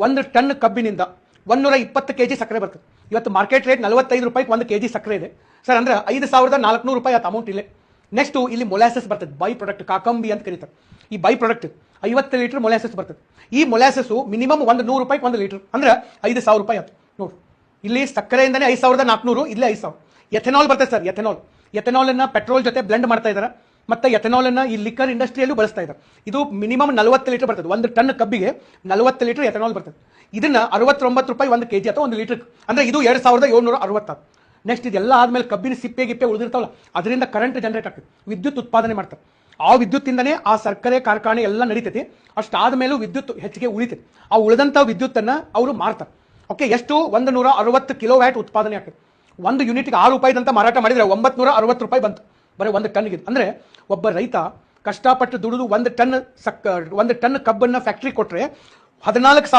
ಒಂದು ಟನ್ ಕಬ್ಬಿನಿಂದ 120 ಕೆಜಿ ಸಕ್ಕರೆ ಬರ್ತದೆ. ಇವತ್ತು ಮಾರ್ಕೆಟ್ ರೇಟ್ 45 ರೂಪಾಯಿಗೆ 1 ಕೆಜಿ ಸಕ್ಕರೆ ಇದೆ ಸರ್. ಅಂದ್ರೆ 5400 ರೂಪಾಯಿ ಆತ ಅಮೌಂಟ್ ಇಲ್ಲೇ. ನೆಕ್ಸ್ಟ್ ಇಲ್ಲಿ ಮೊಲಾಸಸ್ ಬರ್ತದೆ, ಬೈ ಪ್ರಾಡಕ್ಟ್ ಕಾಕಂಬಿ ಅಂತ ಕರೀತಾರೆ. ಈ ಬೈ ಪ್ರಾಡಕ್ಟ್ 50 ಲೀಟರ್ ಮೊಲಾಸಸ್ ಬರ್ತದೆ. ಈ ಮೊಲಾಸಸ್ ಮಿನಿಮಮ್ 100 ರೂಪಾಯಿಗೆ 1 ಲೀಟರ್ ಅಂದ್ರೆ 5000 ರೂಪಾಯಿ ಆಯ್ತು ನೋಡ್ರಿ. ಇಲ್ಲಿ ಸಕ್ಕರೆಯಿಂದನೇ 5400, ಇಲ್ಲೇ 5000. ಎಥೆನಾಲ್ ಬರ್ತದೆ ಸರ್. ಎಥೆನಾಲ್ ಅನ್ನ ಪೆಟ್ರೋಲ್ ಜೊತೆ ಬ್ಲೆಂಡ್ ಮಾಡ್ತಾ ಇದ್ದಾರೆ. ಮತ್ತೆ ಎಥೆನಾಲ್ ಅನ್ನ ಈ ಲಿಕ್ಕರ್ ಇಂಡಸ್ಟ್ರಿಯಲ್ಲೂ ಬಳಸ್ತಾ ಇದ್ದಾರೆ. ಇದು ಮಿನಿಮಮ್ 40 ಲೀಟರ್ ಬರ್ತದೆ. 1 ಟನ್ ಕಬ್ಬಿಗೆ 40 ಲೀಟರ್ ಎಥೆನಾಲ್ ಬರ್ತದೆ. ಇದನ್ನ 69 ರೂಪಾಯಿ 1 ಕೆಜಿ ಅಥವಾ 1 ಲೀಟರ್, ಅಂದ್ರೆ ಇದು 2760. ನೆಕ್ಸ್ಟ್ ಇದೆಲ್ಲ ಆದ್ಮೇಲೆ ಕಬ್ಬಿನ ಸಿಪ್ಪೆ ಗಿಪ್ಪೆ ಉಳಿದಿರ್ತಾವಲ್ಲ, ಅದರಿಂದ ಕರೆಂಟ್ ಜನರೇಟ್ ಆಗ್ತದೆ, ವಿದ್ಯುತ್ ಉತ್ಪಾದನೆ ಮಾಡ್ತಾರೆ. ಆ ವಿದ್ಯುತ್ತಿಂದನೇ ಆ ಸಕ್ಕರೆ ಕಾರ್ಖಾನೆ ಎಲ್ಲ ನಡೀತೈತಿ. ಅಷ್ಟಾದ್ಮೇಲೂ ವಿದ್ಯುತ್ ಹೆಚ್ಚಿಗೆ ಉಳಿತೈತಿ. ಆ ಉಳಿದಂತ ವಿದ್ಯುತ್ತನ್ನ ಅವರು ಮಾರ್ತಾರೆ. ಓಕೆ, ಎಷ್ಟು? 160 ಕಿಲೋ ವ್ಯಾಟ್ ಉತ್ಪಾದನೆ ಆಗ್ತದೆ. 1 ಯೂನಿಟ್ಗೆ 6 ರೂಪಾಯಿದಂತ ಮಾರಾಟ ಮಾಡಿದ್ರೆ 960 ರೂಪಾಯಿ ಬಂತು ಬರೀ 1 ಟನ್ಗೆ. ಅಂದ್ರೆ ಒಬ್ಬ ರೈತ ಕಷ್ಟಪಟ್ಟು ದುಡಿದು 1 ಟನ್ ಕಬ್ಬನ್ನ ಫ್ಯಾಕ್ಟ್ರಿ ಕೊಟ್ರೆ 14,000